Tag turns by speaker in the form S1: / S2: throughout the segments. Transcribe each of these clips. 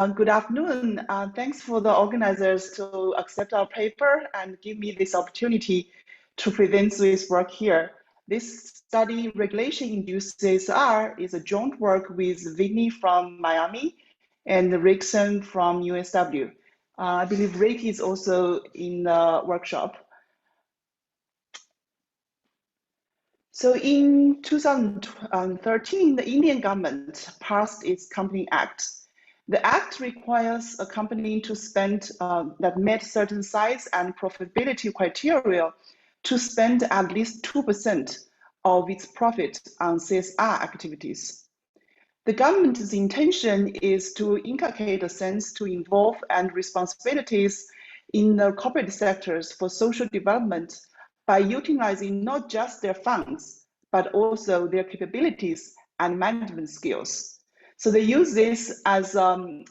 S1: Good afternoon. Thanks for the organizers to accept our paper and give me this opportunity to present this work here. This study, Regulation-induced CSR, is a joint work with Vidhi from Miami and Rickson from USW. I believe Rick is also in the workshop. So in 2013, the Indian government passed its Company Act. The act requires a company to spend that met certain size and profitability criteria to spend at least 2% of its profit on CSR activities. The government's intention is to inculcate a sense to involve and responsibilities in the corporate sectors for social development by utilizing not just their funds, but also their capabilities and management skills. So they use this as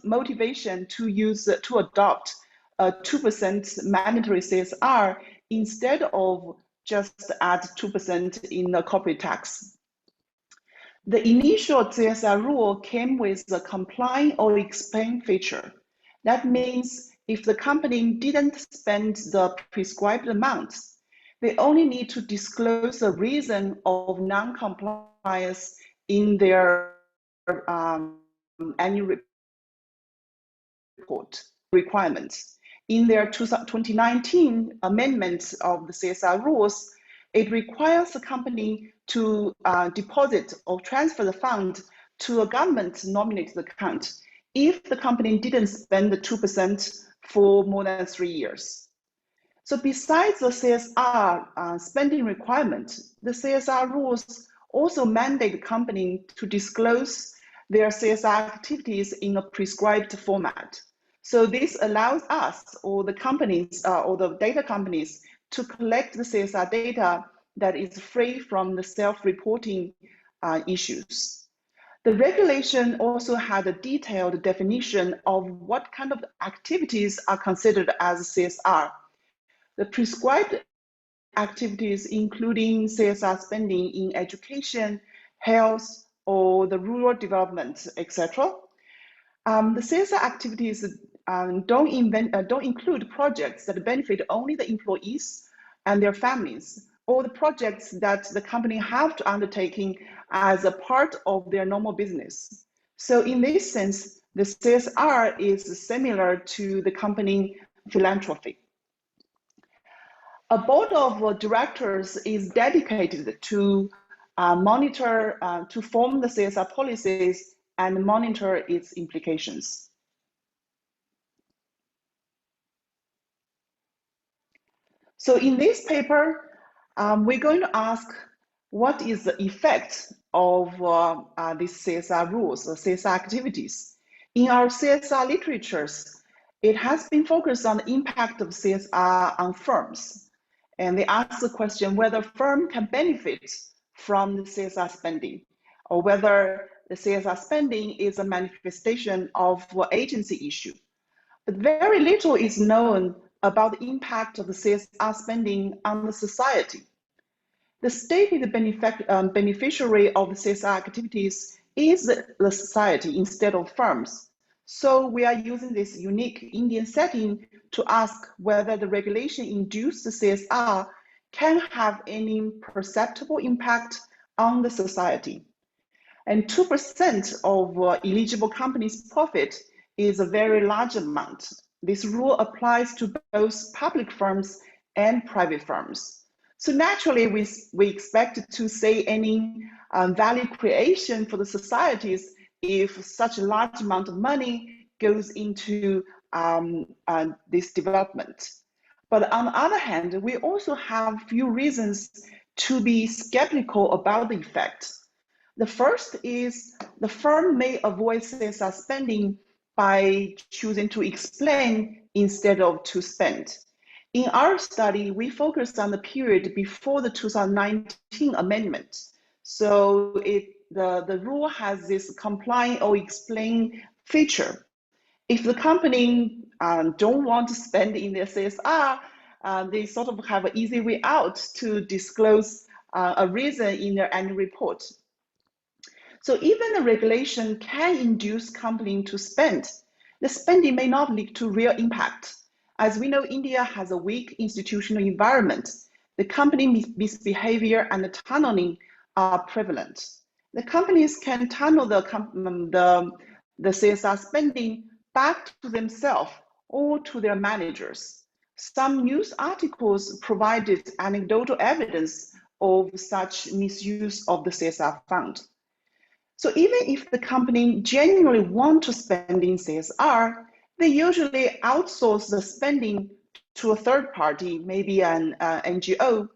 S1: motivation to adopt a 2% mandatory CSR instead of just add 2% in the corporate tax. The initial CSR rule came with a comply or explain feature. That means if the company didn't spend the prescribed amount, they only need to disclose the reason of non-compliance in their annual report requirements. In their 2019 amendments of the CSR rules, it requires the company to deposit or transfer the fund to a government-nominated account if the company didn't spend the 2% for more than 3 years. So besides the CSR spending requirement, the CSR rules also mandate the company to disclose their CSR activities in a prescribed format. So this allows us or the companies or the data companies to collect the CSR data that is free from the self-reporting issues. The regulation also had a detailed definition of what kind of activities are considered as CSR. The prescribed activities including CSR spending in education, health, or the rural development, etc. The CSR activities don't include projects that benefit only the employees and their families, or the projects that the company have to undertaking as a part of their normal business. So in this sense, the CSR is similar to the company philanthropy. A board of directors is dedicated to to form the CSR policies and monitor its implications. So in this paper, we're going to ask what is the effect of these CSR rules or CSR activities. In our CSR literatures, it has been focused on the impact of CSR on firms. And they ask the question whether firm can benefit from the CSR spending, or whether the CSR spending is a manifestation of an agency issue. But very little is known about the impact of the CSR spending on the society. The stated beneficiary of the CSR activities is the society instead of firms. So we are using this unique Indian setting to ask whether the regulation-induced CSR can have any perceptible impact on the society. And 2% of eligible companies' profit is a very large amount. This rule applies to both public firms and private firms. So naturally, we expect to see any value creation for the societies if such a large amount of money goes into this development. But on the other hand, we also have few reasons to be skeptical about the effect. The first is the firm may avoid CSR spending by choosing to explain instead of to spend. In our study, we focused on the period before the 2019 amendment. So the rule has this comply or explain feature. If the company don't want to spend in their CSR, they sort of have an easy way out to disclose a reason in their annual report. So even the regulation can induce company to spend. the spending may not lead to real impact. As we know, India has a weak institutional environment. The company misbehavior and the tunneling are prevalent. The companies can tunnel the CSR spending back to themselves or to their managers. Some news articles provided anecdotal evidence of such misuse of the CSR fund. So even if the company genuinely want to spend in CSR, they usually outsource the spending to a third party, maybe an NGO,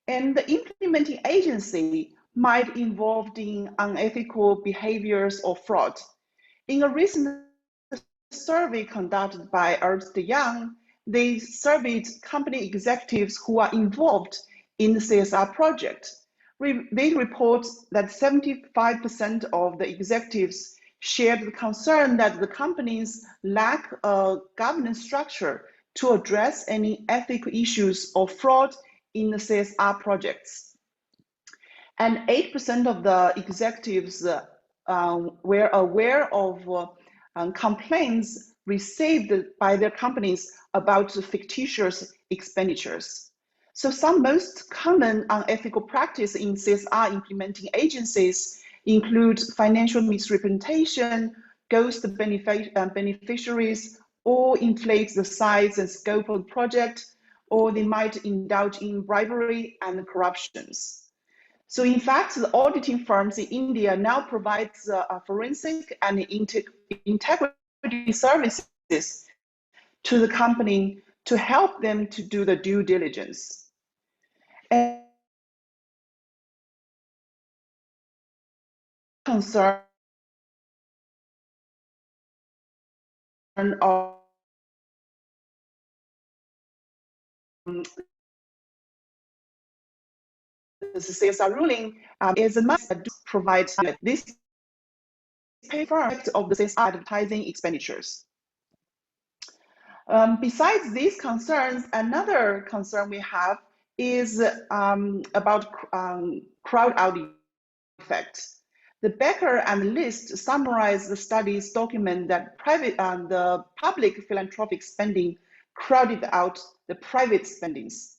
S1: and the implementing agency might involved in unethical behaviors or fraud. In a recent survey conducted by Ernst & Young, they surveyed company executives who are involved in the CSR project. They report that 75% of the executives shared the concern that the companies lack a governance structure to address any ethical issues or fraud in the CSR projects. And 8% of the executives were aware of complaints received by their companies about fictitious expenditures. So some most common unethical practice in CSR implementing agencies include financial misrepresentation, ghost beneficiaries, or inflate the size and scope of the project, or they might indulge in bribery and corruptions. So in fact, the auditing firms in India now provides forensic and integrity services to the company to help them to do the due diligence. And concern of the CSR ruling is a must provide this pay for of the CSR advertising expenditures. Besides these concerns, another concern we have is about crowd-out effect. The Becker and List summarize the study's document that the public philanthropic spending crowded out the private spendings.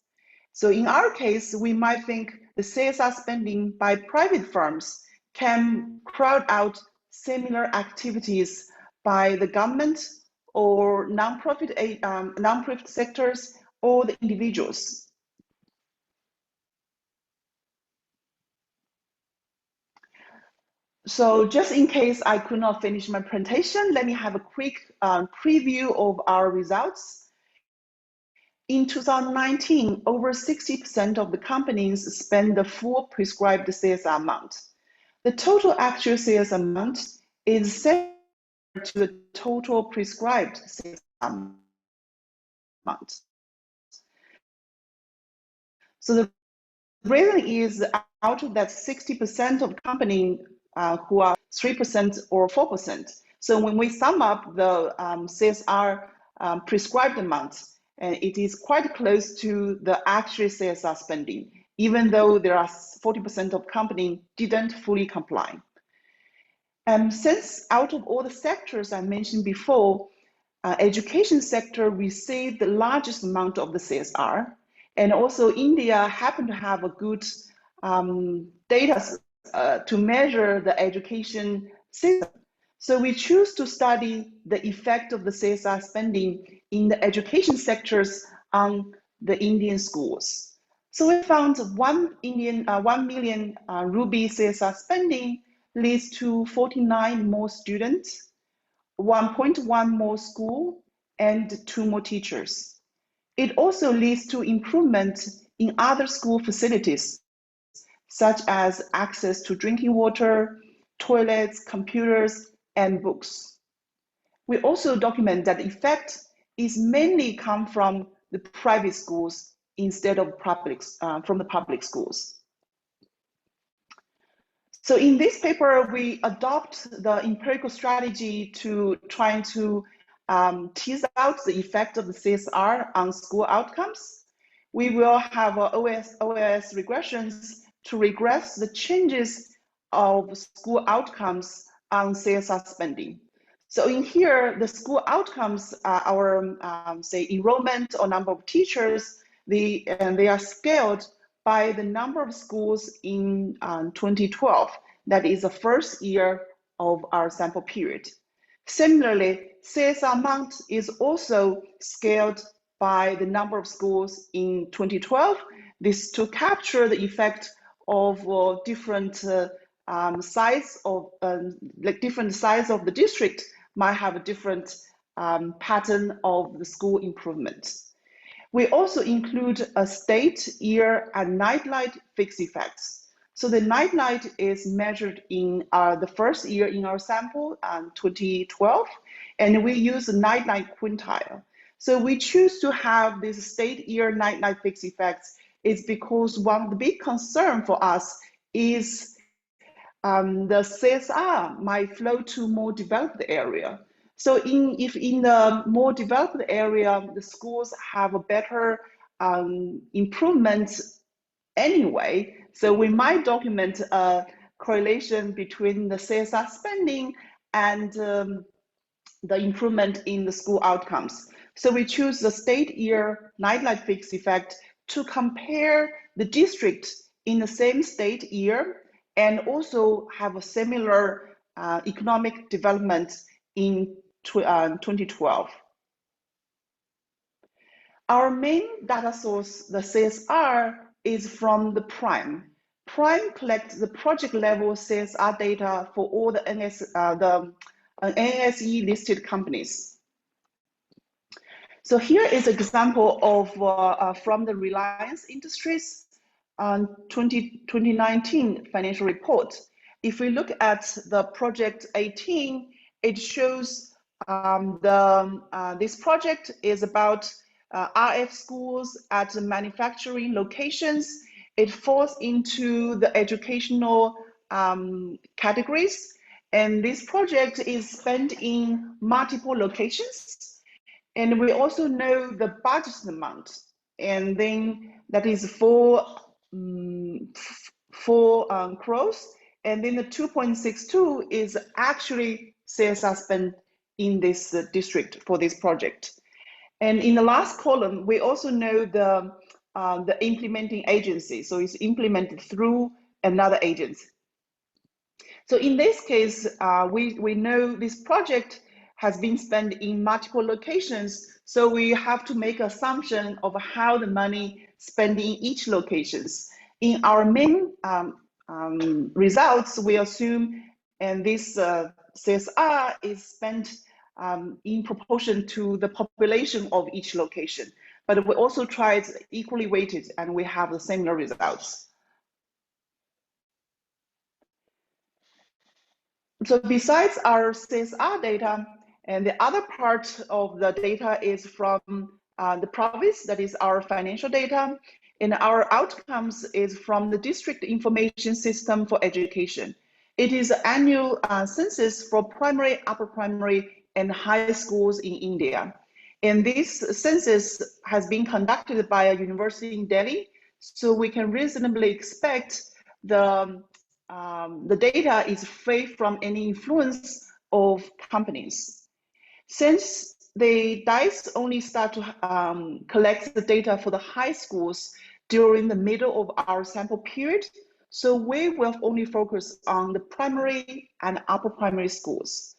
S1: So in our case, we might think the CSR spending by private firms can crowd out similar activities by the government or non-profit sectors or the individuals. So just in case I could not finish my presentation, let me have a quick preview of our results. In 2019, over 60% of the companies spend the full prescribed CSR amount. The total actual CSR amount is similar to the total prescribed CSR amount. So the reason is out of that 60% of companies who are 3% or 4%. So when we sum up the CSR prescribed amount, it is quite close to the actual CSR spending, even though there are 40% of companies didn't fully comply. Since out of all the sectors I mentioned before, education sector received the largest amount of the CSR, and also India happened to have a good data to measure the education system. So we choose to study the effect of the CSR spending in the education sectors on the Indian schools. So we found 1 million rupee CSR spending leads to 49 more students, 1.1 more school, and 2 more teachers. It also leads to improvement in other school facilities, such as access to drinking water, toilets, computers, and books. We also document that the effect is mainly come from the private schools instead of from the public schools. So in this paper, we adopt the empirical strategy to trying to tease out the effect of the CSR on school outcomes. We will have OS regressions to regress the changes of school outcomes on CSR spending. So in here, the school outcomes are our, say, enrollment or number of teachers, and they are scaled by the number of schools in 2012. That is the first year of our sample period. Similarly, CSR amount is also scaled by the number of schools in 2012. This to capture the effect of different size of different size of the district might have a different pattern of the school improvement. We also include a state, year, and nightlight fixed effects. So the nightlight is measured in the first year in our sample, 2012, and we use the nightlight quintile. So we choose to have this state, year, nightlight fixed effects is because one of the big concern for us is the CSR might flow to more developed area. So if in the more developed area, the schools have a better improvement anyway, so we might document a correlation between the CSR spending and the improvement in the school outcomes. So we choose the state year nightlight fixed effect to compare the district in the same state year and also have a similar economic development in 2012. Our main data source, the CSR, is from the Prime. Prime collects the project level CSR data for all the NSE listed companies. So here is an example of from the Reliance Industries 2019 financial report. If we look at the project 18, it shows this project is about RF schools at manufacturing locations. It falls into the educational categories, and this project is spent in multiple locations. And we also know the budget amount, and then that is 4 crores, and then the 2.62 is actually CSR spent in this district for this project. And in the last column, we also know the implementing agency, so it's implemented through another agency. So in this case, we know this project has been spent in multiple locations, so we have to make assumption of how the money spent in each locations. In our main results, we assume, and this CSR is spent in proportion to the population of each location, but we also tried equally weighted, and we have the similar results. So besides our CSR data, and the other part of the data is from the province, that is our financial data, and our outcomes is from the district information system for education. It is an annual census for primary, upper primary, and high schools in India. And this census has been conducted by a university in Delhi, so we can reasonably expect the data is free from any influence of companies. Since the DICE only start to collect the data for the high schools during the middle of our sample period, so we will only focus on the primary and upper primary schools.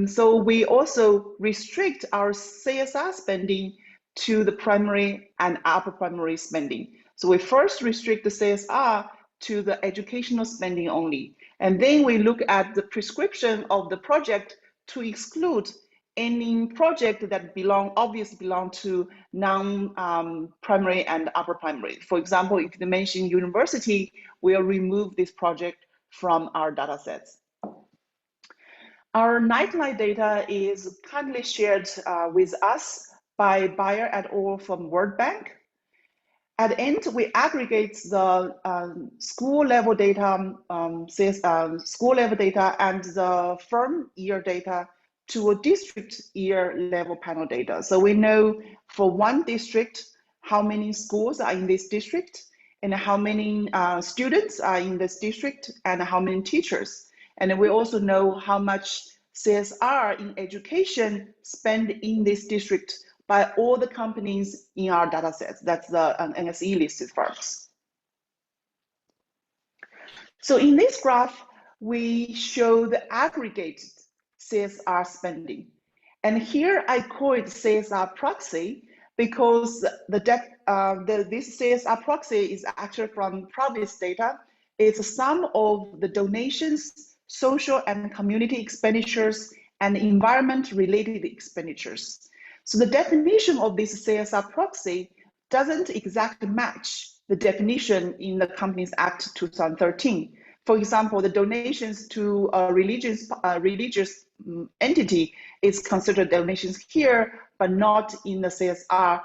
S1: So we also restrict our CSR spending to the primary and upper primary spending. So we first restrict the CSR to the educational spending only. And then we look at the prescription of the project to exclude any project that obviously belong to non-primary and upper primary. For example, if you mention university, we'll remove this project from our data sets. Our nightlight data is kindly shared with us by Bayer et al. From World Bank. At the end, we aggregate the school level data, school level data and the firm year data to a district year level panel data. So we know for one district, how many schools are in this district and how many students are in this district and how many teachers. And we also know how much CSR in education spent in this district by all the companies in our data sets. That's the NSE listed firms. So in this graph, we show the aggregated CSR spending. And here I call it CSR proxy because this CSR proxy is actually from Provis data. It's a sum of the donations, social and community expenditures, and environment-related expenditures. So the definition of this CSR proxy doesn't exactly match the definition in the Companies Act 2013. For example, the donations to a religious entity is considered donations here, but not in the CSR,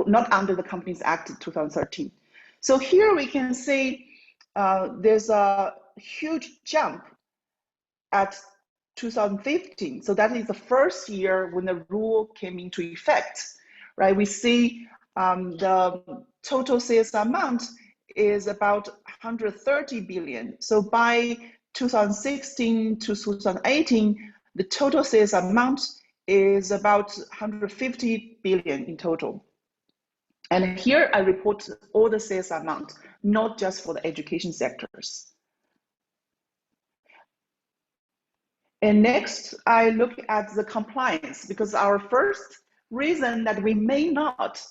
S1: not under the Companies Act 2013. So here we can see there's a huge jump at 2015. So that is the first year when the rule came into effect, right? We see the total CSR amount is about 130 billion. So by 2016 to 2018, the total CSR amount is about 150 billion in total. And here I report all the CSR amount, not just for the education sectors. And next, I look at the compliance, because our first reason that we may not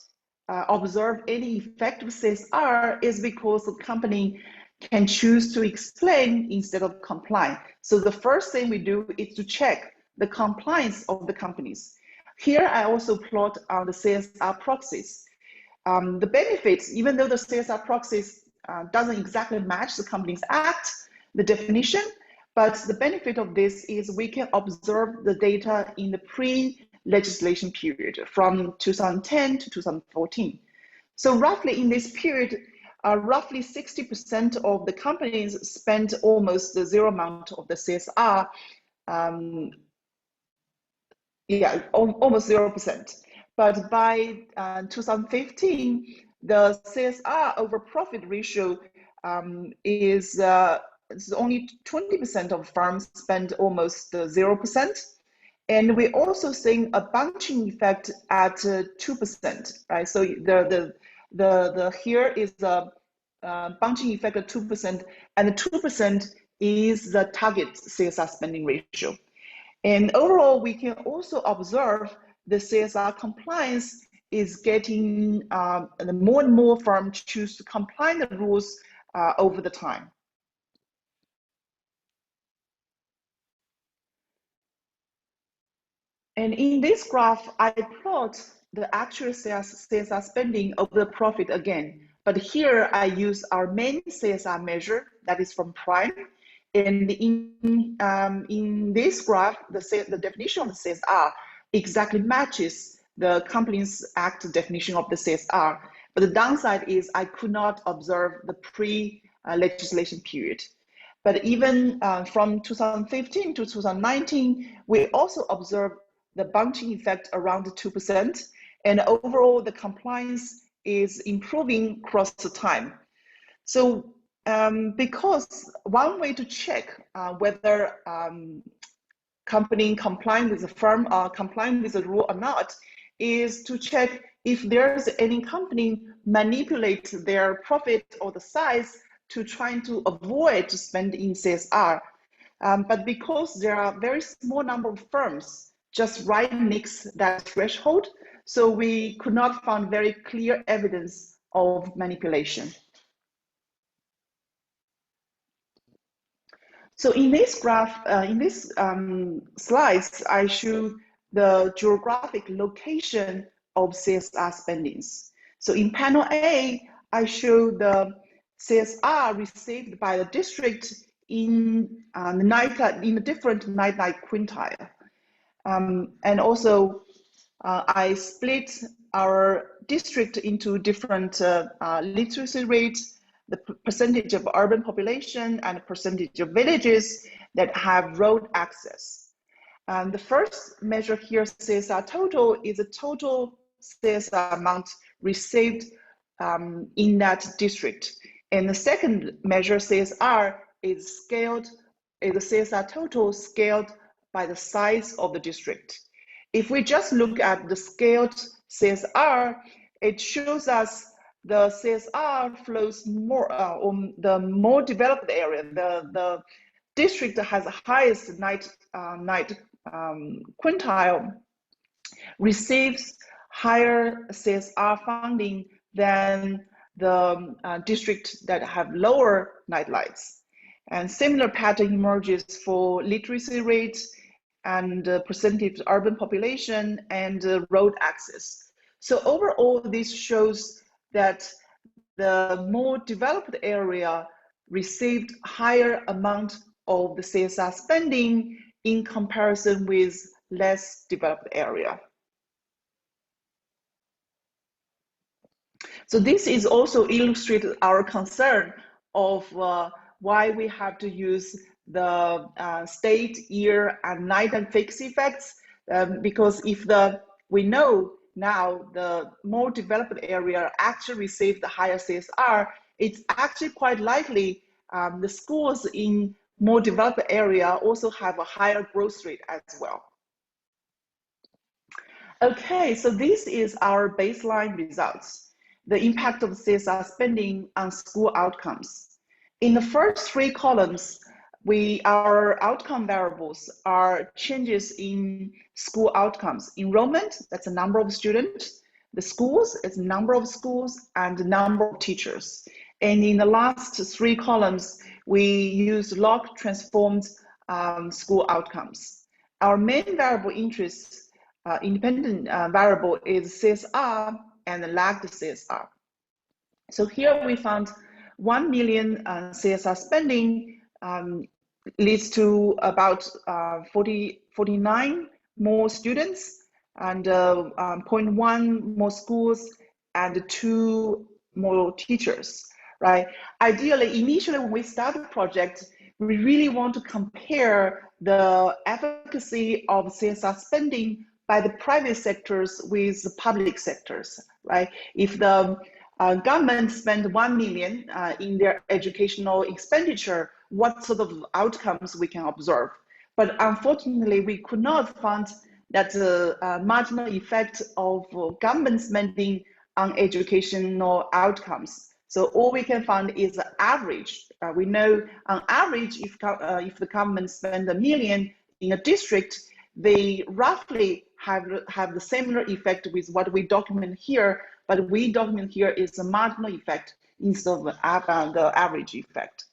S1: observe any effective CSR is because the company can choose to explain instead of comply. So the first thing we do is to check the compliance of the companies. Here I also plot on the CSR proxies. The benefits, even though the CSR proxies doesn't exactly match the Companies Act, the definition, but the benefit of this is we can observe the data in the pre-legislation period from 2010 to 2014. So roughly in this period, roughly 60% of the companies spent almost the zero amount of the CSR, almost 0%. But by 2015, the CSR over profit ratio is only 20% of firms spend almost 0%. And we're also seeing a bunching effect at 2%, right? So the here is the bunching effect of 2%, and the 2% is the target CSR spending ratio. And overall, we can also observe the CSR compliance is getting more and more firms choose to comply with the rules over the time. And in this graph, I plot the actual CSR spending over the profit again. But here I use our main CSR measure, that is from Prime. And in this graph, the definition of the CSR exactly matches the Companies Act definition of the CSR. But the downside is I could not observe the pre-legislation period. But even from 2015 to 2019, we also observed the bunching effect around 2%. And overall, the compliance is improving across the time. So because one way to check whether company complying with the firm or complying with the rule or not is to check if there's any company manipulate their profit or the size to trying to avoid to spend in CSR. But because there are very small number of firms just right next that threshold, so we could not find very clear evidence of manipulation. So in this graph, in this slides, I show the geographic location of CSR spendings. So in panel A, I show the CSR received by the district in the different nightlight quintile. And also, I split our district into different literacy rates, the percentage of urban population and percentage of villages that have road access. The first measure here, CSR total, is the total CSR amount received in that district. And the second measure, CSR, is scaled is the CSR total scaled by the size of the district. If we just look at the scaled CSR, it shows us the CSR flows more on the more developed area. The district that has the highest night quintile receives higher CSR funding than the district that have lower night lights. And similar pattern emerges for literacy rates and percentage urban population and road access. So overall, this shows that the more developed area received higher amount of the CSR spending in comparison with less developed area. So this is also illustrated our concern of why we have to use the state, year, and night and fixed effects, because if we know now the more developed area actually receive the higher CSR, it's actually quite likely the schools in more developed area also have a higher growth rate as well. Okay, so this is our baseline results, the impact of CSR spending on school outcomes. In the first three columns, our outcome variables are changes in school outcomes. Enrollment, that's the number of students. The schools, it's the number of schools and the number of teachers. And in the last three columns, we use log transformed school outcomes. Our main variable interest independent variable is CSR and lagged CSR. So here we found 1 million CSR spending leads to about 49 more students and 0.1 more schools and 2 more teachers, right? Ideally, initially when we start the project, we really want to compare the efficacy of CSR spending by the private sectors with the public sectors, right? If the government spend 1 million in their educational expenditure, what sort of outcomes we can observe? But unfortunately, we could not find that the marginal effect of government spending on educational outcomes. So all we can find is the average. We know on average, if the government spend 1 million in a district, they roughly have the similar effect with what we document here, but we document here is the marginal effect instead of the average effect.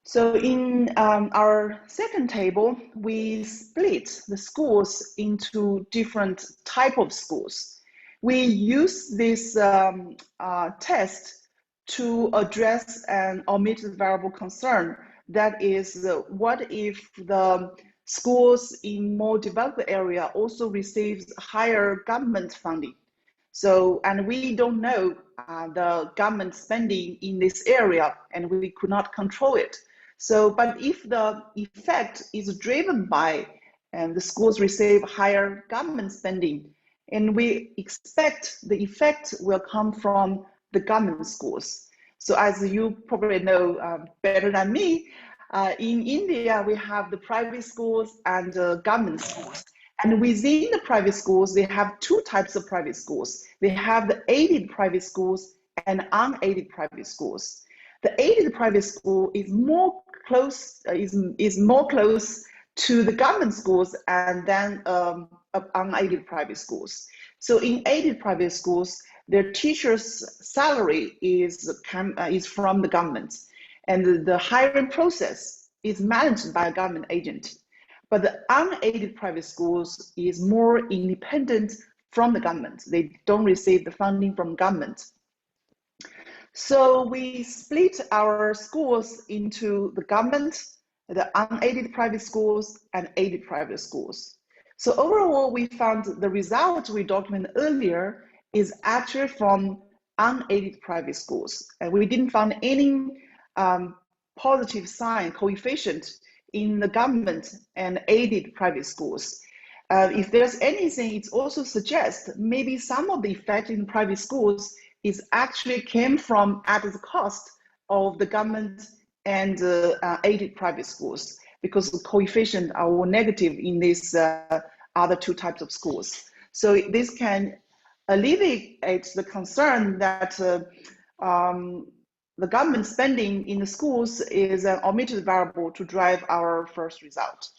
S1: So in our second table, we split the schools into different type of schools. We use this test to address an omitted variable concern. That is, what if the schools in more developed area also receives higher government funding? So, and we don't know the government spending in this area, and we could not control it. So, but if the effect is driven by the schools receive higher government spending, and we expect the effect will come from the government schools. So as you probably know better than me, in India, we have the private schools and government schools. And within the private schools, they have two types of private schools. They have the aided private schools and unaided private schools. The aided private school is more close to the government schools and then unaided private schools. So in aided private schools, their teachers' salary is from the government, and the hiring process is managed by a government agent. But the unaided private schools is more independent from the government. They don't receive the funding from government. So we split our schools into the government, the unaided private schools, and aided private schools. So overall, we found the result we documented earlier is actually from unaided private schools. And we didn't find any positive sign coefficient in the government and aided private schools. If there's anything, it also suggests maybe some of the effect in private schools is actually came from at the cost of the government and aided private schools, because the coefficient are negative in these other two types of schools. So this can alleviate the concern that the government spending in the schools is an omitted variable to drive our first result.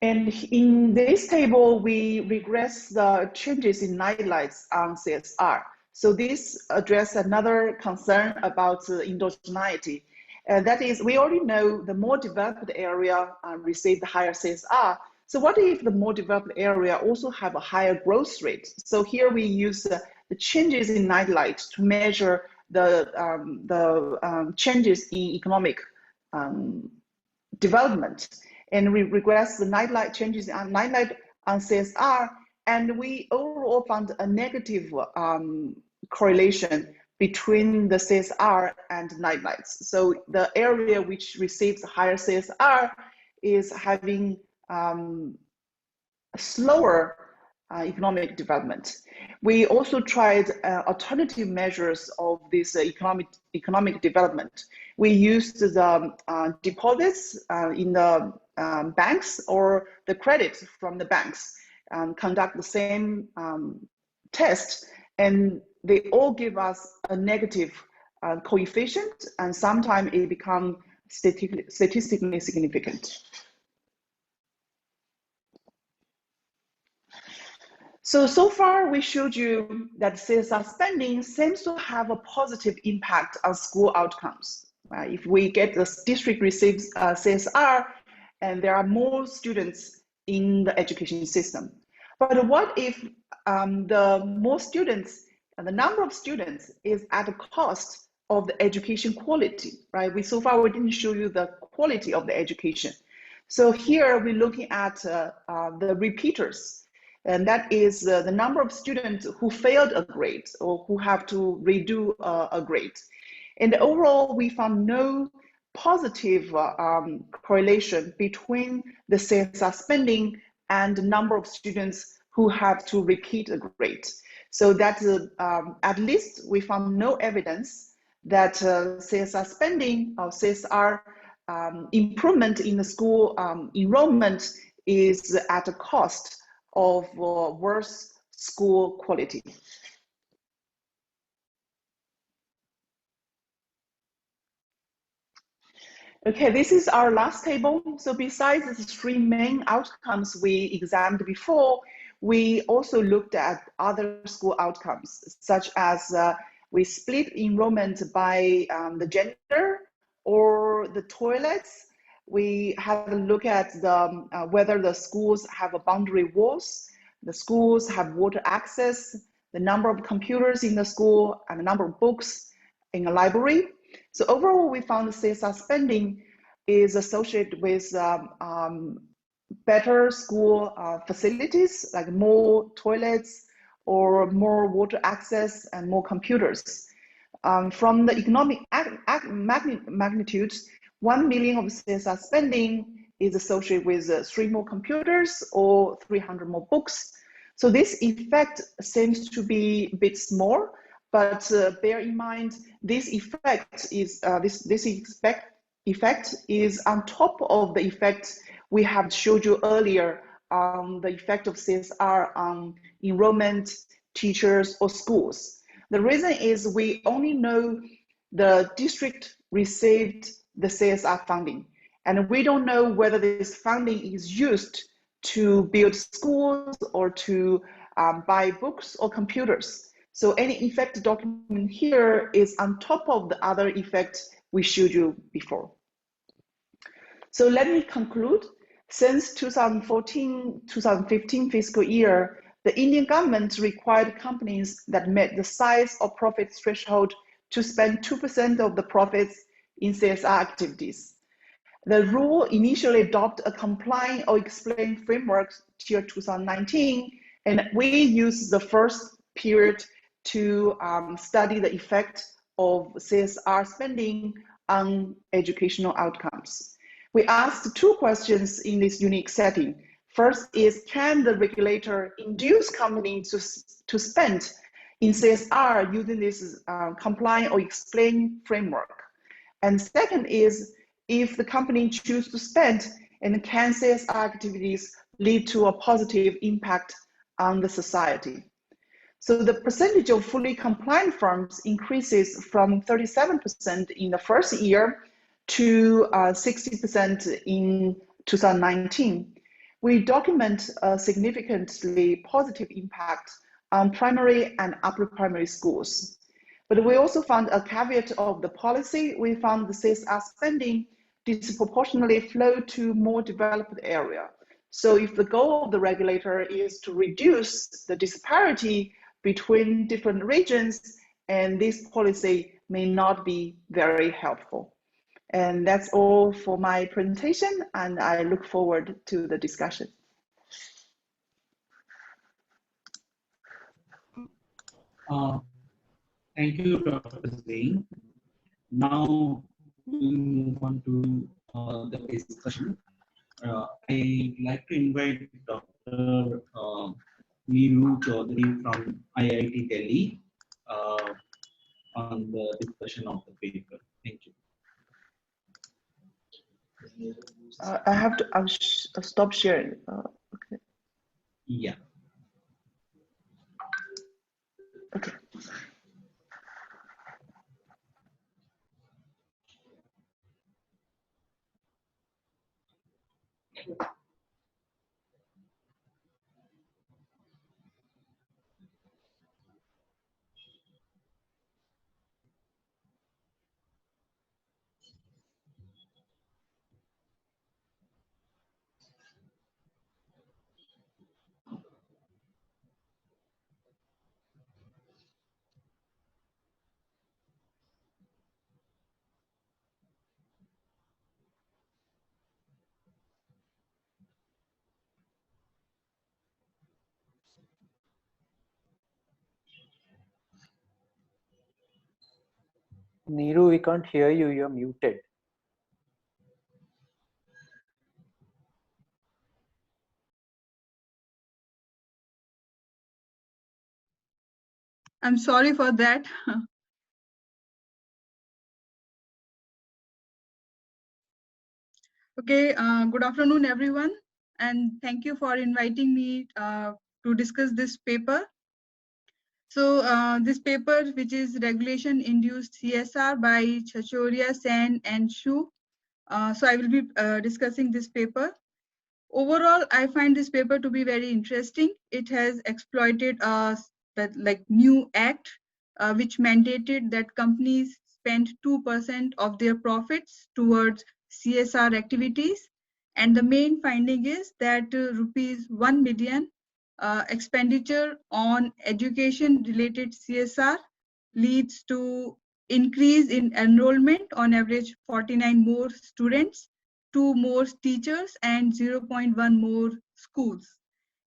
S1: And in this table, we regress the changes in nightlights on CSR. So this addresses another concern about endogeneity. That is, we already know the more developed area received higher CSR. So what if the more developed area also have a higher growth rate? So here we use the changes in nightlight to measure the changes in economic development. And we regress the nightlight changes on nightlight on CSR, and we overall found a negative correlation between the CSR and nightlights. So the area which receives higher CSR is having slower economic development. We also tried alternative measures of this economic development. We used the deposits in the banks or the credit from the banks, conduct the same test, and they all give us a negative coefficient, and sometimes it becomes statistically significant. So far, we showed you that CSR spending seems to have a positive impact on school outcomes. If we get the district receives CSR, and there are more students in the education system. But what if the more students, and the number of students is at the cost of the education quality, right? So far, we didn't show you the quality of the education. So here we're looking at the repeaters. And that is the number of students who failed a grade or who have to redo a grade. And overall, we found no positive correlation between the CSR spending and the number of students who have to repeat a grade. So that at least we found no evidence that CSR spending or CSR improvement in the school enrollment is at a cost of worse school quality. Okay, this is our last table. So besides the three main outcomes we examined before, we also looked at other school outcomes, such as we split enrollment by the gender or the toilets. We had a look at the whether the schools have a boundary walls, the schools have water access, the number of computers in the school, and the number of books in a library. So overall, we found the CSR spending is associated with better school facilities, like more toilets or more water access and more computers. From the economic magnitude, 1 million of CSR spending is associated with 3 more computers or 300 more books. So this effect seems to be a bit small, but bear in mind this effect is effect is on top of the effect we have showed you earlier on the effect of CSR on enrollment, teachers, or schools. The reason is we only know the district received the CSR funding, and we don't know whether this funding is used to build schools or to buy books or computers. So any effect document here is on top of the other effect we showed you before. So let me conclude. Since 2014-2015 fiscal year, the Indian government required companies that met the size or profit threshold to spend 2% of the profits in CSR activities. The rule initially adopted a complying or explain framework till 2019, and we used the first period to study the effect of CSR spending on educational outcomes. We asked 2 questions in this unique setting. First is, can the regulator induce companies to spend in CSR using this comply or explain framework? And second is, if the company choose to spend, and can CSR activities lead to a positive impact on the society? So the percentage of fully compliant firms increases from 37% in the first year to 60% in 2019. We document a significantly positive impact on primary and upper primary schools. But we also found a caveat of the policy. We found the CSR spending disproportionately flow to more developed area. So if the goal of the regulator is to reduce the disparity between different regions, and this policy may not be very helpful. And that's all for my presentation, and I look forward to the discussion.
S2: Thank you, Dr. Jing. Now we move on to the discussion. I'd like to invite Dr. Neeru Chaudhry from IIT Delhi on the discussion of the paper. Thank you.
S1: I have to stop sharing. Okay.
S2: Yeah.
S1: Okay.
S3: Neeru, we can't hear you. You're muted.
S4: I'm sorry for that. Okay, good afternoon, everyone, and thank you for inviting me to discuss this paper. So this paper, which is Regulation-induced CSR by Chhaochharia, Sen, and Shu. So I will be discussing this paper. Overall, I find this paper to be very interesting. It has exploited that new act, which mandated that companies spend 2% of their profits towards CSR activities. And the main finding is that rupees 1 billion expenditure on education related CSR leads to increase in enrollment, on average 49 more students, 2 more teachers, and 0.1 more schools.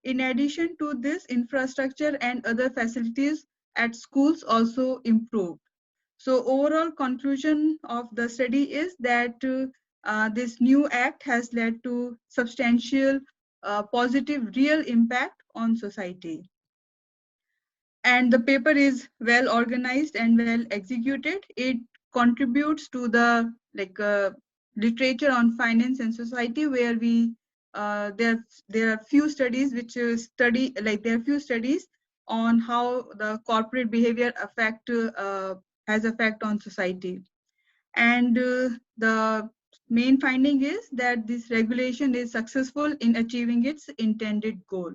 S4: In addition to this, infrastructure and other facilities at schools also improved. So overall conclusion of the study is that this new act has led to substantial positive real impact on society. And the paper is well organized and well executed. It contributes to the literature on finance and society, where we there are few studies which there are few studies on how the corporate behavior has effect on society. And the main finding is that this regulation is successful in achieving its intended goal.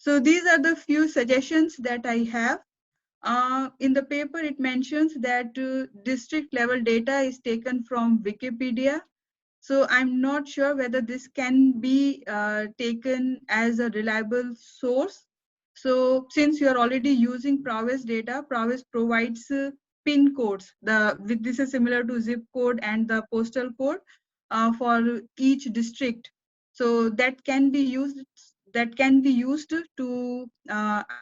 S4: So these are the few suggestions that I have. In the paper, it mentions that district level data is taken from Wikipedia. So I'm not sure whether this can be taken as a reliable source. So since you are already using Prowess data, Prowess provides PIN codes. This is similar to zip code and the postal code for each district. So that can be used to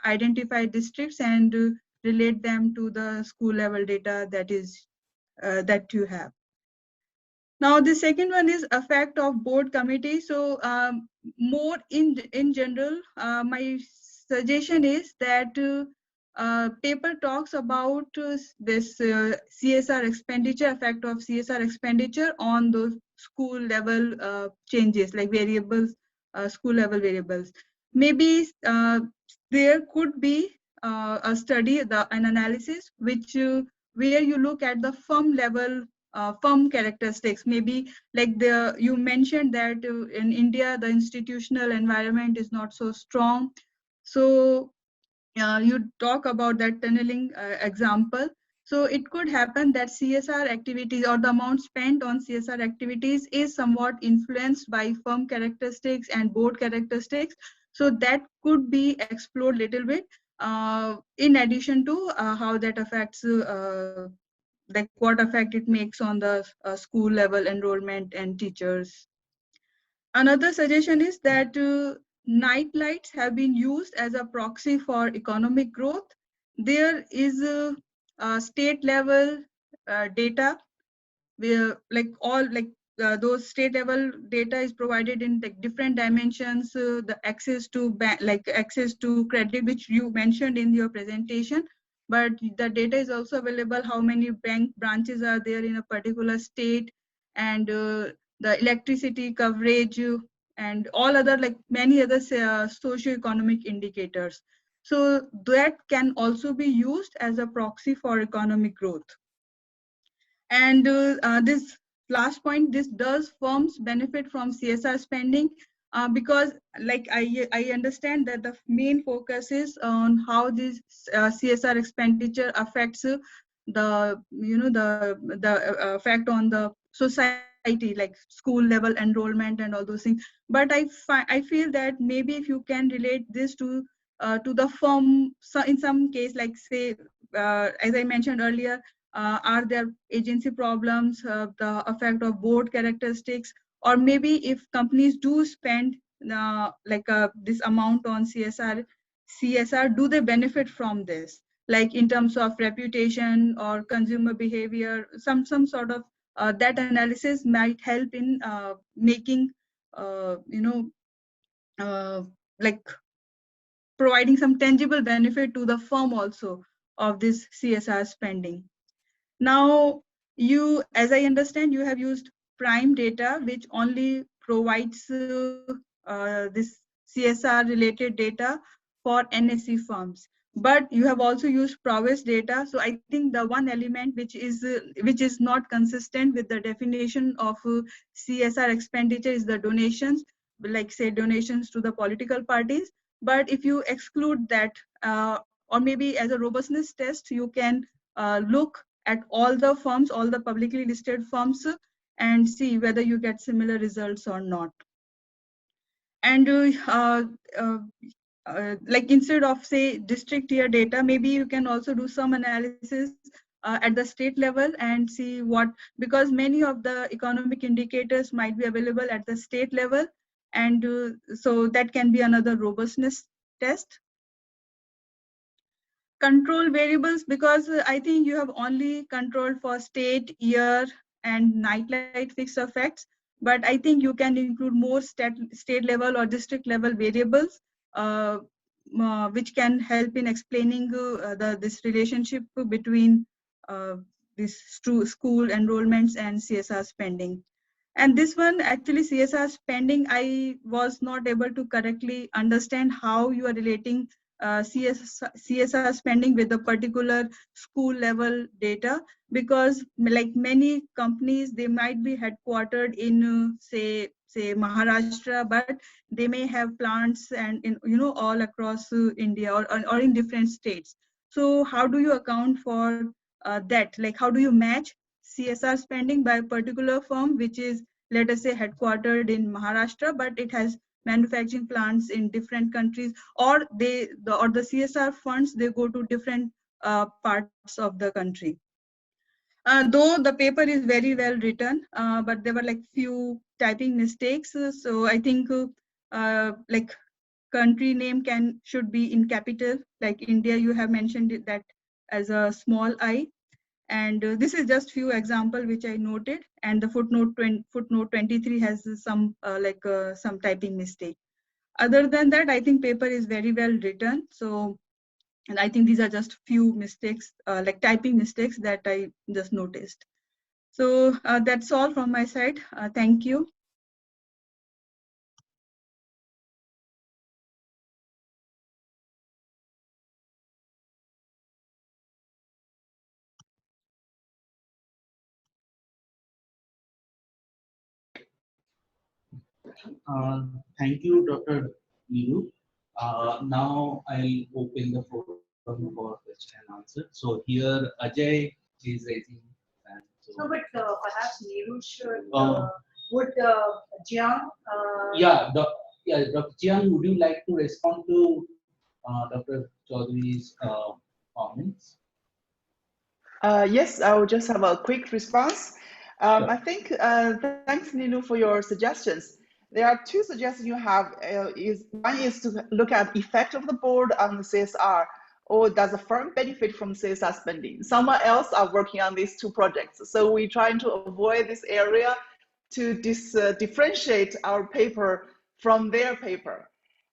S4: identify districts and relate them to the school level data that you have. Now, the second one is effect of board committee. So more in general, my suggestion is that paper talks about this CSR expenditure, effect of CSR expenditure on those school level changes, like variables, school level variables. Maybe there could be a study, an analysis, which where you look at the firm level firm characteristics. Maybe like you mentioned that in India the institutional environment is not so strong. So you talk about that tunneling example. So it could happen that CSR activities or the amount spent on CSR activities is somewhat influenced by firm characteristics and board characteristics. So that could be explored a little bit in addition to how that affects like what effect it makes on the school level enrollment and teachers. Another suggestion is that night lights have been used as a proxy for economic growth. There is state level data where like all like those state level data is provided in like different dimensions, the access to like access to credit, which you mentioned in your presentation, but the data is also available how many bank branches are there in a particular state, and the electricity coverage, and all other like many other socio-economic indicators. So that can also be used as a proxy for economic growth. And this last point, this does firms benefit from CSR spending? Because like I understand that the main focus is on how this CSR expenditure affects the the effect on the society, like school level enrollment and all those things. But I feel that maybe if you can relate this to the firm, so in some case, like say as I mentioned earlier, are there agency problems, the effect of board characteristics, or maybe if companies do spend this amount on CSR, do they benefit from this? Like in terms of reputation or consumer behavior, some sort of that analysis might help in making, uh, like providing some tangible benefit to the firm also of this CSR spending. Now, as I understand, you have used prime data, which only provides this CSR related data for NSE firms. But you have also used prowess data. So I think the one element which is not consistent with the definition of CSR expenditure is the donations, like say donations to the political parties. But if you exclude that, or maybe as a robustness test, you can look at all the firms, all the publicly listed firms, and see whether you get similar results or not. And like instead of say district tier data, maybe you can also do some analysis at the state level and see what, because many of the economic indicators might be available at the state level, and so that can be another robustness test. Control variables, because I think you have only controlled for state, year, and nightlight fixed effects, but I think you can include more state level or district level variables, which can help in explaining this relationship between these school enrollments and CSR spending. And this one, actually, CSR spending, I was not able to correctly understand how you are relating CSR spending with the particular school level data, because like many companies, they might be headquartered in say Maharashtra, but they may have plants and in all across India, or in different states. So how do you account for that? Like how do you match CSR spending by a particular firm which is, let us say, headquartered in Maharashtra, but it has manufacturing plants in different countries, or the CSR funds, they go to different parts of the country. Though the paper is very well written, but there were like few typing mistakes. So I think like country name should be in capital. Like India, you have mentioned that as a small I. And this is just few example which I noted, and the footnote 23 has some some typing mistake. Other than that, I think paper is very well written. So, and I think these are just few mistakes, like typing mistakes that I just noticed. So that's all from my side. Thank you.
S2: Thank you, Dr. Neeru. Now I'll open the forum for question and answer. So here Ajay is raising hand. So,
S5: No, but perhaps Neeru should, would Jiang?
S2: yeah, Dr. Jiang, would you like to respond to Dr. Chaudhry's comments?
S1: Yes, I will just have a quick response. I think thanks, Neeru, for your suggestions. There are two suggestions you have. One is to look at effect of the board on the CSR, or does the firm benefit from CSR spending? Someone else are working on these two projects, so we're trying to avoid this area to differentiate our paper from their paper.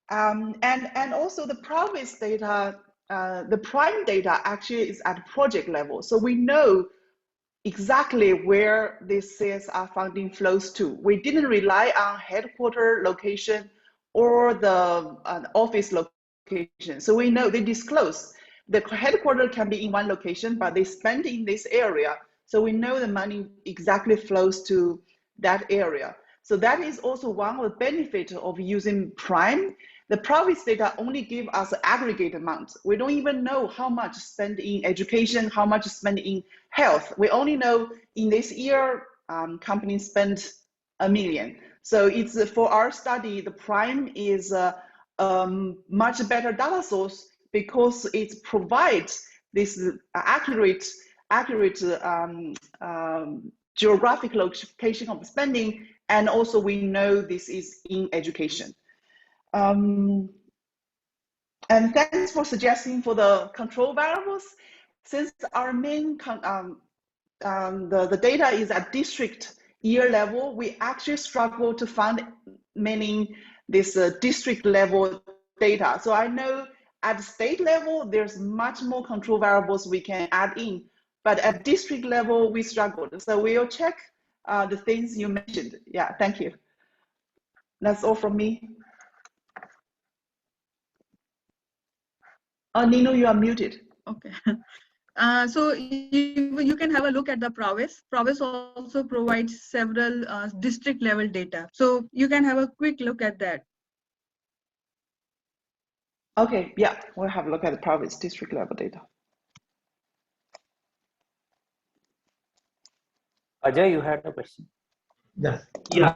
S1: And also the province data, the prime data actually is at project level. So we know exactly where this CSR funding flows to. We didn't rely on headquarter location or the office location. So we know they disclose the headquarter can be in one location, but they spend in this area. So we know the money exactly flows to that area. So that is also one of the benefits of using Prime. The province data only give us aggregate amount. We don't even know how much spent in education, how much spent in health. We only know in this year, companies spent $1 million. So it's for our study, the Prime is a much better data source because it provides this accurate geographic location of spending, and also we know this is in education. And thanks for suggesting for the control variables. Since our main the data is at district year level, we actually struggle to find many this district level data. So I know at state level, there's much more control variables we can add in, but at district level, we struggled. So we'll check the things you mentioned. Yeah, thank you. That's all from me. Oh, Nino, you are muted.
S4: Okay. So you can have a look at the province. Province also provides several district level data. So you can have a quick look at that.
S1: Okay, yeah, we'll have a look at the province district level data.
S3: Ajay, you had a question.
S6: Yeah.
S2: Yeah.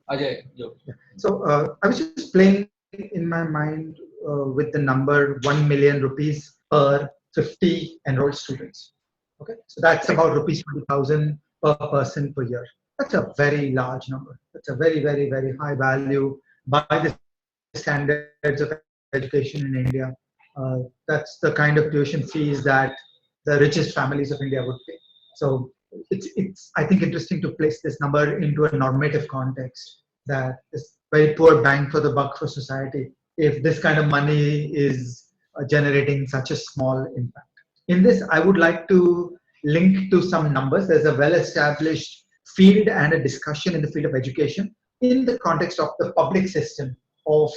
S2: Ajay, yo.
S6: Yeah. So I was just playing in my mind with the number 1 million rupees per 50 enrolled students. Okay, so that's about rupees 20,000 per person per year. That's a very large number. That's a very, very, very high value by the standards of education in India. That's the kind of tuition fees that the richest families of India would pay. So it's I think interesting to place this number into a normative context, that is very poor bang for the buck for society if this kind of money is generating such a small impact. In this, I would like to link to some numbers. There's a well-established field and a discussion in the field of education in the context of the public system of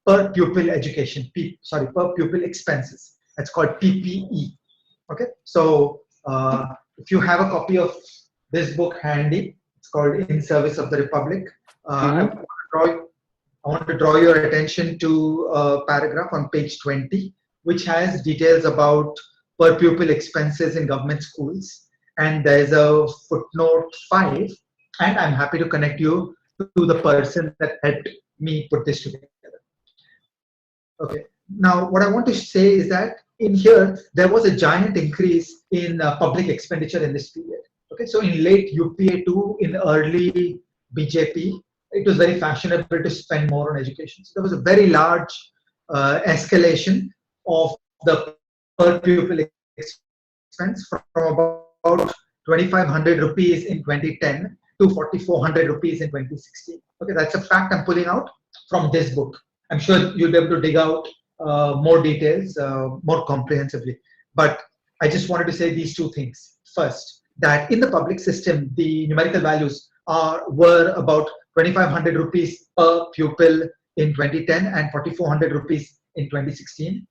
S6: per pupil education, per pupil expenses. That's called PPE. Okay, so if you have a copy of this book handy, it's called In Service of the Republic. I want to draw your attention to a paragraph on page 20, which has details about per pupil expenses in government schools. And there's a footnote 5, and I'm happy to connect you to the person that helped me put this together. Okay. Now, what I want to say is that in here, there was a giant increase in public expenditure in this period. Okay, so in late UPA2, in early BJP, it was very fashionable to spend more on education. So there was a very large escalation of the per pupil expense from about 2,500 rupees in 2010 to 4,400 rupees in 2016. Okay, that's a fact I'm pulling out from this book. I'm sure you'll be able to dig out more details more comprehensively. But I just wanted to say these two things. First, that in the public system, the numerical values were about 2,500 rupees per pupil in 2010 and 4,400 rupees in 2016.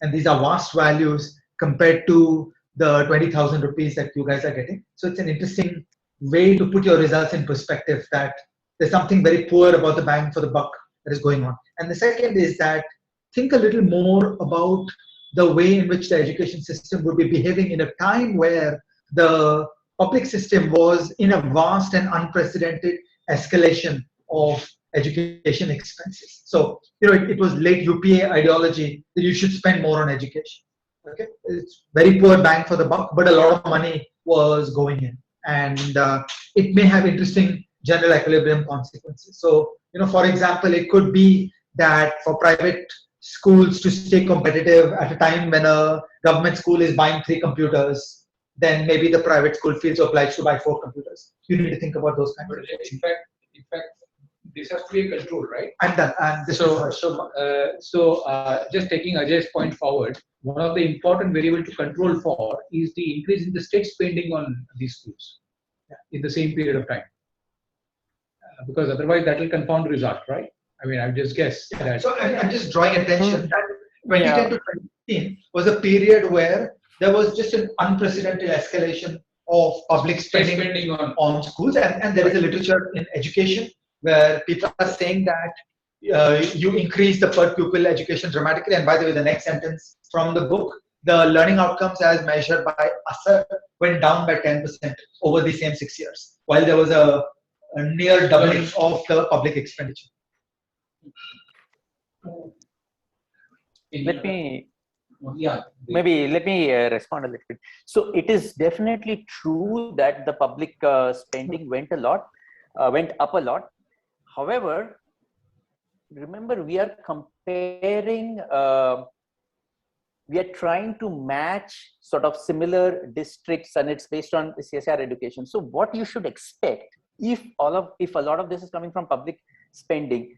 S6: And these are vast values compared to the 20,000 rupees that you guys are getting. So it's an interesting way to put your results in perspective, that there's something very poor about the bang for the buck that is going on. And the second is that think a little more about the way in which the education system would be behaving in a time where the public system was in a vast and unprecedented escalation of education expenses. So, it was late UPA ideology that you should spend more on education. Okay, it's very poor bang for the buck, but a lot of money was going in, and it may have interesting general equilibrium consequences. So, for example, it could be that for private schools to stay competitive at a time when a government school is buying 3 computers, then maybe the private school feels obliged to buy 4 computers. You need to think about those kinds of things.
S7: In fact, this has to be a control, right?
S6: I'm done. And this
S7: just taking Ajay's point forward, one of the important variables to control for is the increase in the state spending on these schools in the same period of time. Because otherwise that will confound the result, right? I mean, I would just guess that.
S6: So I'm just drawing attention that 2010 to 2015 was a period where there was just an unprecedented escalation of public spending on schools, and there is a literature in education where people are saying that you increase the per pupil education dramatically. And by the way, the next sentence from the book, the learning outcomes as measured by ASER went down by 10% over the same 6 years, while there was a near doubling of the public expenditure.
S3: Let me respond a little bit. So it is definitely true that the public spending went up a lot. However, remember, we are comparing, we are trying to match sort of similar districts, and it's based on CSR education. So what you should expect, if a lot of this is coming from public spending,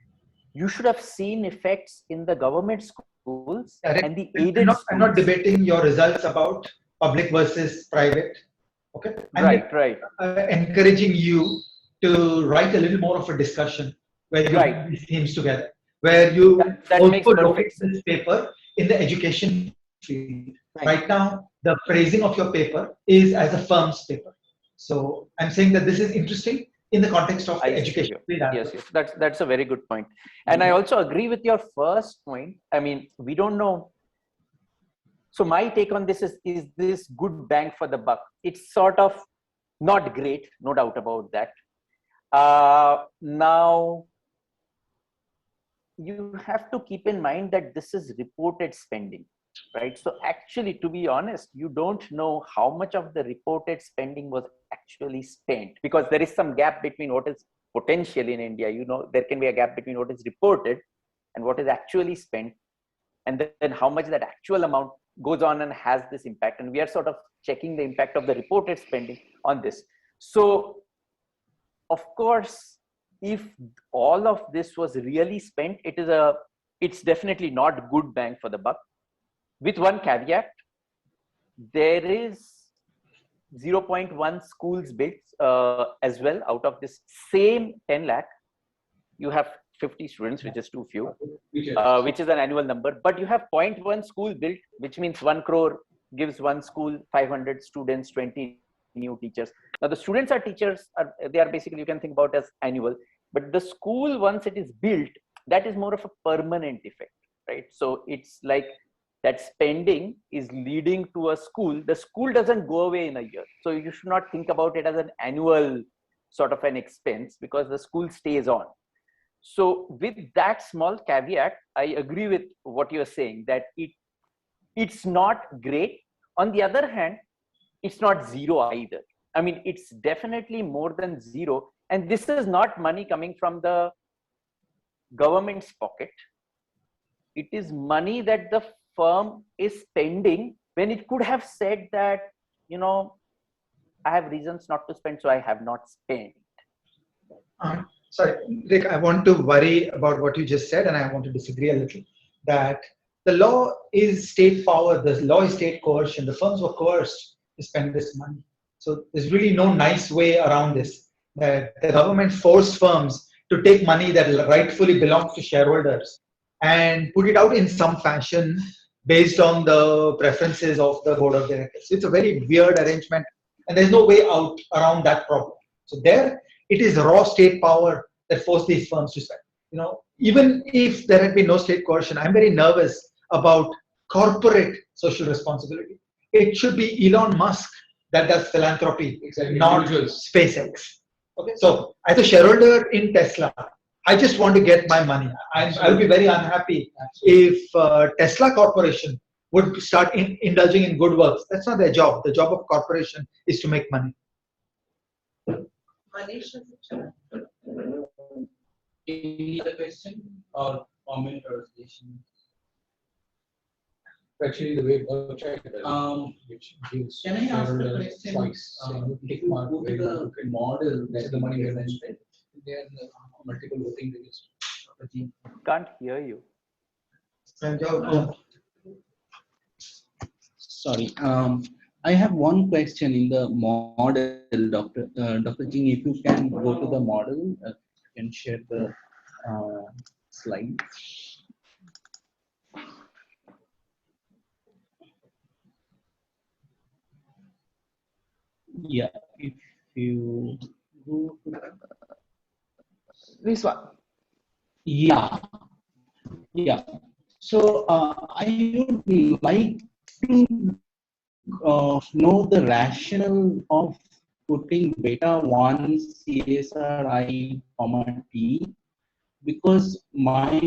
S3: you should have seen effects in the government schools and the aided schools.
S6: I'm not debating your results about public versus private. Okay.
S3: Right.
S6: Encouraging you to write a little more of a discussion where you put these themes together, where you also look at this paper in the education field. Right now, the phrasing of your paper is as a firm's paper. So I'm saying that this is interesting in the context of the education field.
S3: Yes, that's a very good point. And I also agree with your first point. I mean, we don't know. So my take on this is this good bang for the buck? It's sort of not great, no doubt about that. Now, you have to keep in mind that this is reported spending, right? So actually, to be honest, you don't know how much of the reported spending was actually spent, because there is some gap between what is potential in India. There can be a gap between what is reported and what is actually spent, and then how much that actual amount goes on and has this impact. And we are sort of checking the impact of the reported spending on this. So, of course, if all of this was really spent, it's definitely not good bang for the buck. With one caveat, there is 0.1 schools built as well. Out of this same 10 lakh, you have 50 students, which is too few, which is an annual number. But you have 0.1 school built, which means 1 crore gives one school 500 students, 20 new teachers. Now the students are teachers, they are basically, you can think about as annual, but the school, once it is built, that is more of a permanent effect, right? So it's like that spending is leading to a school. The school doesn't go away in a year. So you should not think about it as an annual sort of an expense, because the school stays on. So with that small caveat, I agree with what you're saying, that it's not great. On the other hand, it's not zero either. I mean, it's definitely more than zero. And this is not money coming from the government's pocket. It is money that the firm is spending when it could have said that, you know, I have reasons not to spend, so I have not spent.
S6: Sorry, Rick, I want to worry about what you just said, and I want to disagree a little. That the law is state power, the law is state coercion. The firms were coerced to spend this money. So there's really no nice way around this. That the government forced firms to take money that rightfully belongs to shareholders and put it out in some fashion based on the preferences of the board of directors. It's a very weird arrangement, and there's no way out around that problem. So there, it is raw state power that forced these firms to spend. You know, even if there had been no state coercion, I'm very nervous about corporate social responsibility. It should be Elon Musk that does philanthropy, not SpaceX. Okay, so as a shareholder in Tesla, I just want to get my money. I'll be very unhappy if Tesla Corporation would start indulging in good works. That's not their job. The job of corporation is to make money.
S2: Any other question or comment or suggestion?
S7: Actually, the way which gives
S2: Can I ask the question?
S7: choice.
S2: If you go to the model that
S7: the money
S2: presented,
S7: there are multiple voting register.
S3: Can't hear you.
S2: Sorry, I have one question in the model, Dr. Jing. If you can go to the model, you can share the slide. Yeah, if you go to
S1: This one.
S2: yeah. So I would like to know the rationale of putting beta 1 CSRI, T, because my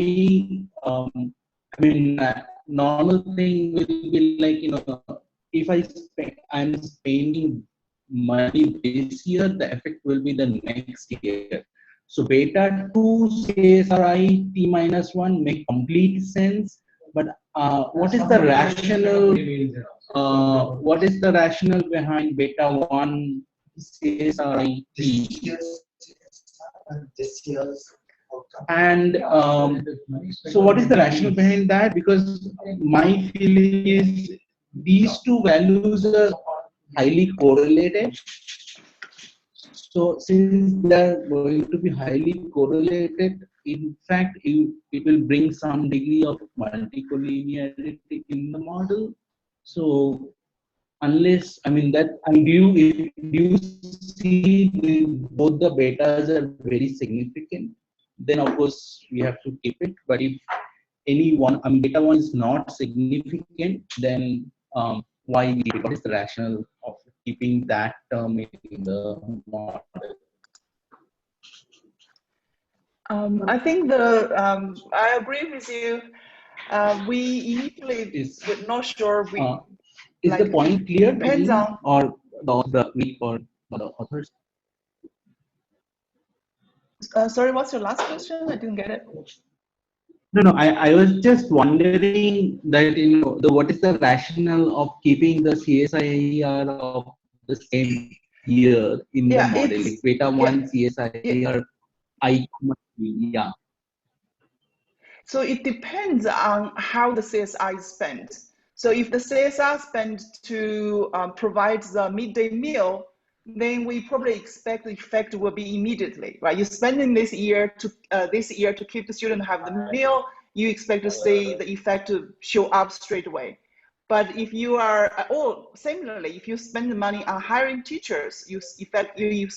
S2: normal thing will be like, you know, if I'm spending money this year, the effect will be the next year. So beta 2 CSRI T minus 1 make complete sense, but what is the rationale? What is the rationale behind beta 1 CSRI T? And so what is the rationale behind that? Because my feeling is these two values are highly correlated. So since they're going to be highly correlated, in fact, it will bring some degree of multicollinearity in the model. So unless, do you see both the betas are very significant, then of course we have to keep it. But if any one, beta 1 is not significant, then why keep it? What is the rationale of keeping that term in the model?
S1: I think I agree with you. We initially were not sure.
S2: Is the point clear?
S1: Depends on
S2: or the week or the authors?
S1: Sorry, what's your last question? I didn't get it.
S2: No. I was just wondering that, you know, what is the rationale of keeping the CSIR of the same year in the model? Like beta 1 CSIR I. Yeah.
S1: So it depends on how the CSR is spent. So if the CSR spent to provide the midday meal, then we probably expect the effect will be immediately, right? You're spending this year to keep the student have the meal, you expect to see the effect to show up straight away. But if you are, or similarly, if you spend the money on hiring teachers, you expect the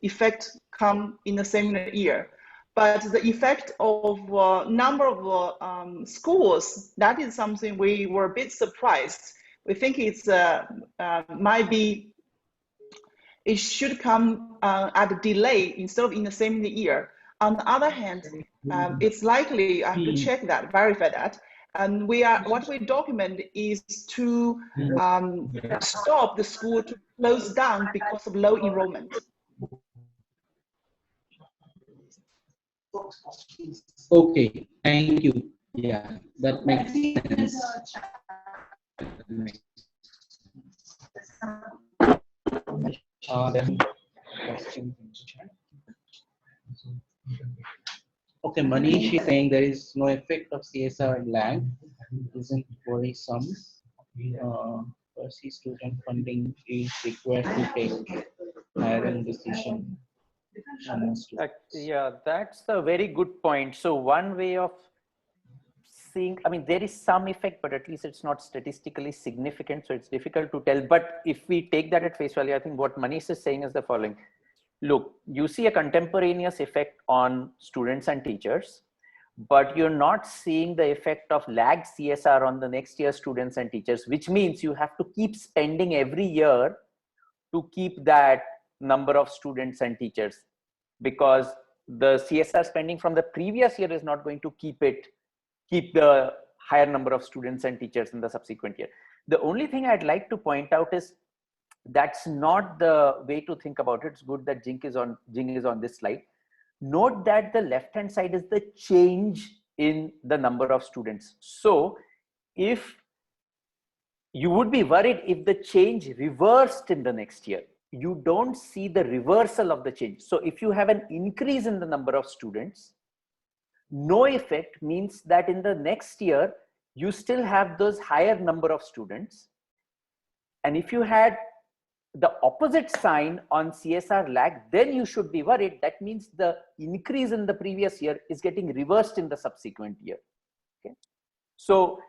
S1: effect come in the same year. But the effect of number of schools, that is something we were a bit surprised. We think it's it should come at a delay instead of in the same year. On the other hand, it's likely, I have to check that, verify that. And what we document is to stop the school to close down because of low enrollment.
S2: Okay, thank you. Yeah, that makes sense. Then questions in chat. Okay, Manish is saying there is no effect of CSR lag. Isn't worrisome. Percy student funding is required to take hiring decision.
S3: Yeah, that's a very good point. So one way of seeing, I mean, there is some effect, but at least it's not statistically significant. So it's difficult to tell. But if we take that at face value, I think what Manish is saying is the following. Look, you see a contemporaneous effect on students and teachers, but you're not seeing the effect of lagged CSR on the next year students and teachers, which means you have to keep spending every year to keep that number of students and teachers, because the CSR spending from the previous year is not going to keep the higher number of students and teachers in the subsequent year. The only thing I'd like to point out is that's not the way to think about it. It's good that Jing is on this slide. Note that the left hand side is the change in the number of students. So if you would be worried if the change reversed in the next year, you don't see the reversal of the change. So if you have an increase in the number of students, no effect means that in the next year, you still have those higher number of students. And if you had the opposite sign on CSR lag, then you should be worried. That means the increase in the previous year is getting reversed in the subsequent year. Okay. So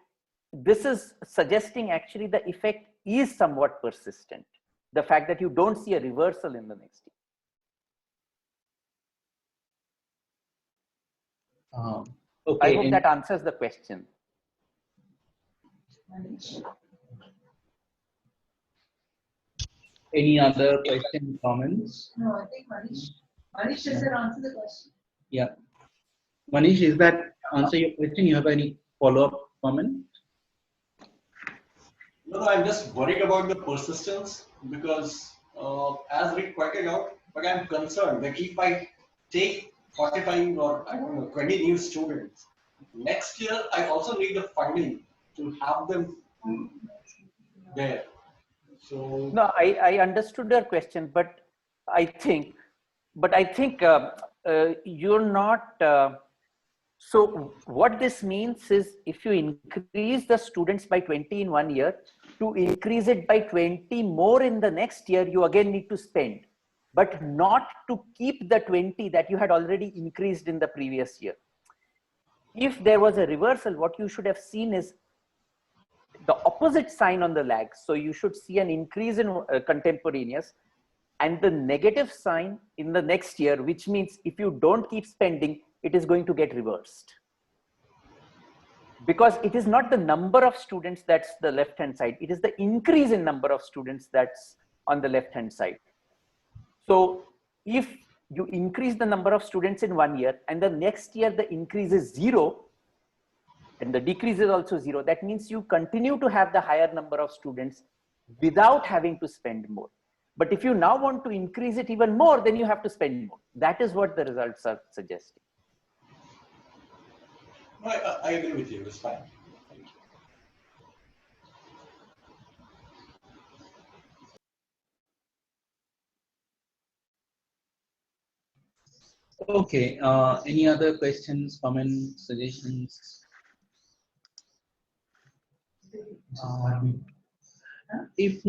S3: this is suggesting actually the effect is somewhat persistent. The fact that you don't see a reversal in the next year.
S2: Okay.
S3: I hope that answers the question.
S2: Any other question, comments?
S5: No, I think Manish has answered the question.
S2: Yeah. Manish, is that answer your question? You have any follow-up comment?
S8: No, I'm just worried about the persistence because as Rick pointed out, but I'm concerned that if I take 45 or I don't know 20 new students, next year I also need the funding to have them there. So
S3: no, I understood your question, but I think you're not. So what this means is if you increase the students by 20 in 1 year, to increase it by 20 more in the next year, you again need to spend, but not to keep the 20 that you had already increased in the previous year. If there was a reversal, what you should have seen is the opposite sign on the lag. So you should see an increase in contemporaneous and the negative sign in the next year, which means if you don't keep spending, it is going to get reversed. Because it is not the number of students that's the left hand side, it is the increase in number of students that's on the left hand side. So if you increase the number of students in 1 year and the next year the increase is 0 and the decrease is also 0, that means you continue to have the higher number of students without having to spend more. But if you now want to increase it even more, then you have to spend more. That is what the results are suggesting.
S8: I agree with you, it's fine.
S2: Okay, any other questions, comments, suggestions? If